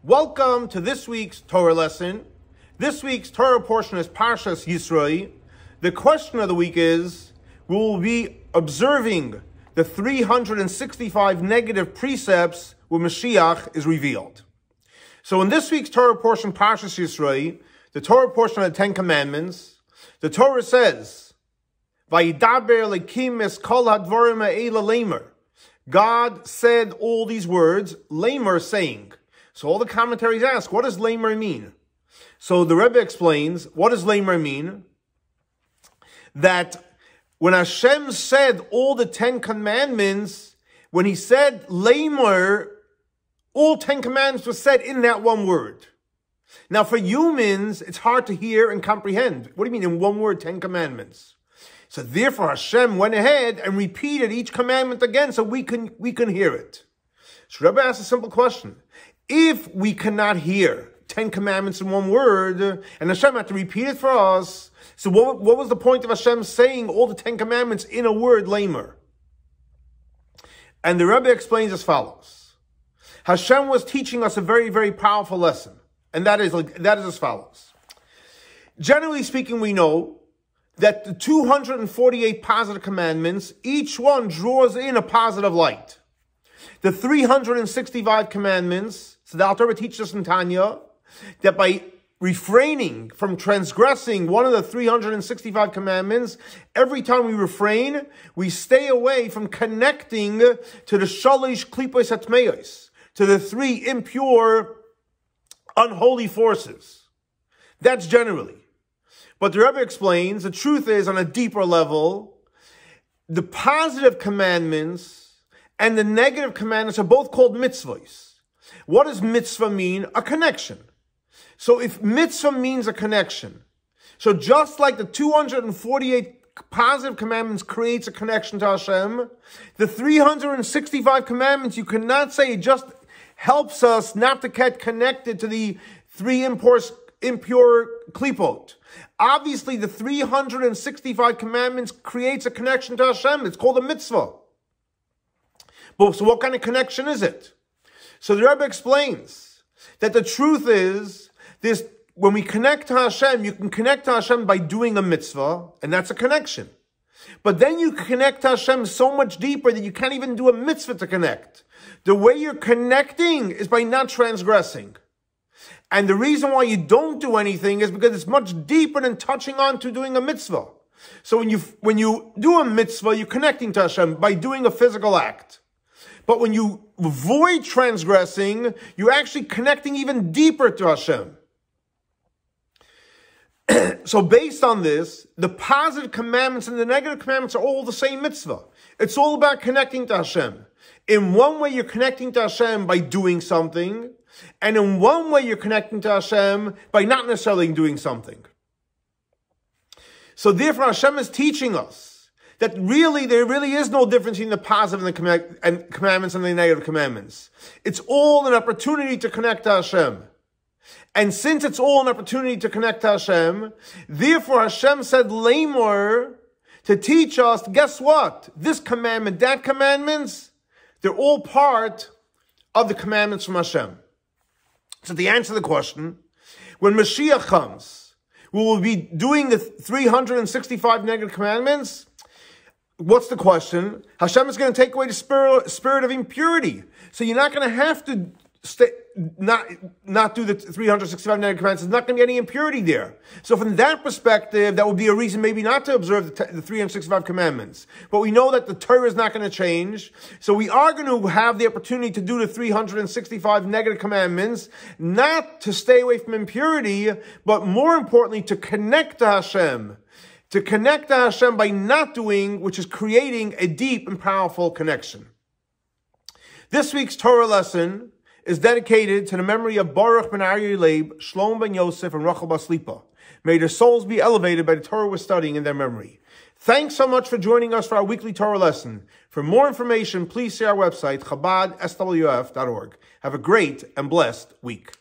Welcome to this week's Torah lesson. This week's Torah portion is Parsha Yisro. The question of the week is, we will be observing the 365 negative precepts when Moshiach is revealed. So in this week's Torah portion, Parsha Yisro, the Torah portion of the Ten Commandments, the Torah says, Vayidaber Elokim es kol hadvarim ha'ela lemer. God said all these words, lemer, saying. So all the commentaries ask, what does lemer mean? So the Rebbe explains, what does lemer mean? That when Hashem said all the 10 commandments, when he said lemer, all 10 commandments were said in that one word. Now for humans, it's hard to hear and comprehend. What do you mean in one word, 10 commandments? So therefore Hashem went ahead and repeated each commandment again so we can hear it. So Rebbe asks a simple question. If we cannot hear 10 commandments in one word, and Hashem had to repeat it for us, so what was the point of Hashem saying all the 10 commandments in a word, lamer? And the Rebbe explains as follows. Hashem was teaching us a very, very powerful lesson. And that is as follows. Generally speaking, we know that the 248 positive commandments, each one draws in a positive light. The 365 commandments, so the Alter Rebbe teaches us in Tanya, that by refraining from transgressing one of the 365 commandments, every time we refrain, we stay away from connecting to the shalish klipos hatmeos, to the three impure, unholy forces. That's generally. But the Rebbe explains, the truth is, on a deeper level, the positive commandments and the negative commandments are both called mitzvahs. What does mitzvah mean? A connection. So if mitzvah means a connection, so just like the 248 positive commandments creates a connection to Hashem, the 365 commandments, you cannot say it just helps us not to get connected to the three impure klipot. Obviously, the 365 commandments creates a connection to Hashem. It's called a mitzvah. But so what kind of connection is it? So the Rebbe explains that the truth is, this: when we connect to Hashem, you can connect to Hashem by doing a mitzvah, and that's a connection. But then you connect to Hashem so much deeper that you can't even do a mitzvah to connect. The way you're connecting is by not transgressing. And the reason why you don't do anything is because it's much deeper than touching on to doing a mitzvah. So when you do a mitzvah, you're connecting to Hashem by doing a physical act. But when you avoid transgressing, you're actually connecting even deeper to Hashem. So based on this, the positive commandments and the negative commandments are all the same mitzvah. It's all about connecting to Hashem. In one way, you're connecting to Hashem by doing something, and in one way, you're connecting to Hashem by not necessarily doing something. So therefore, Hashem is teaching us that really, there really is no difference between the positive and the commandments and the negative commandments. It's all an opportunity to connect to Hashem. And since it's all an opportunity to connect to Hashem, therefore Hashem said Lamor to teach us, guess what? This commandment, that commandments, they're all part of the commandments from Hashem. So to answer the question, when Moshiach comes, we will be doing the 365 negative commandments. What's the question? Hashem is going to take away the spirit of impurity. So you're not going to have to not do the 365 negative commandments. There's not going to be any impurity there. So from that perspective, that would be a reason maybe not to observe the 365 commandments. But we know that the Torah is not going to change. So we are going to have the opportunity to do the 365 negative commandments, not to stay away from impurity, but more importantly, to connect to Hashem. To connect to Hashem by not doing, which is creating a deep and powerful connection. This week's Torah lesson is dedicated to the memory of Baruch ben Aryeh Leib, Shlomo ben Yosef, and Rachel bas Lipa. May their souls be elevated by the Torah we're studying in their memory. Thanks so much for joining us for our weekly Torah lesson. For more information, please see our website, chabad.swf.org. Have a great and blessed week.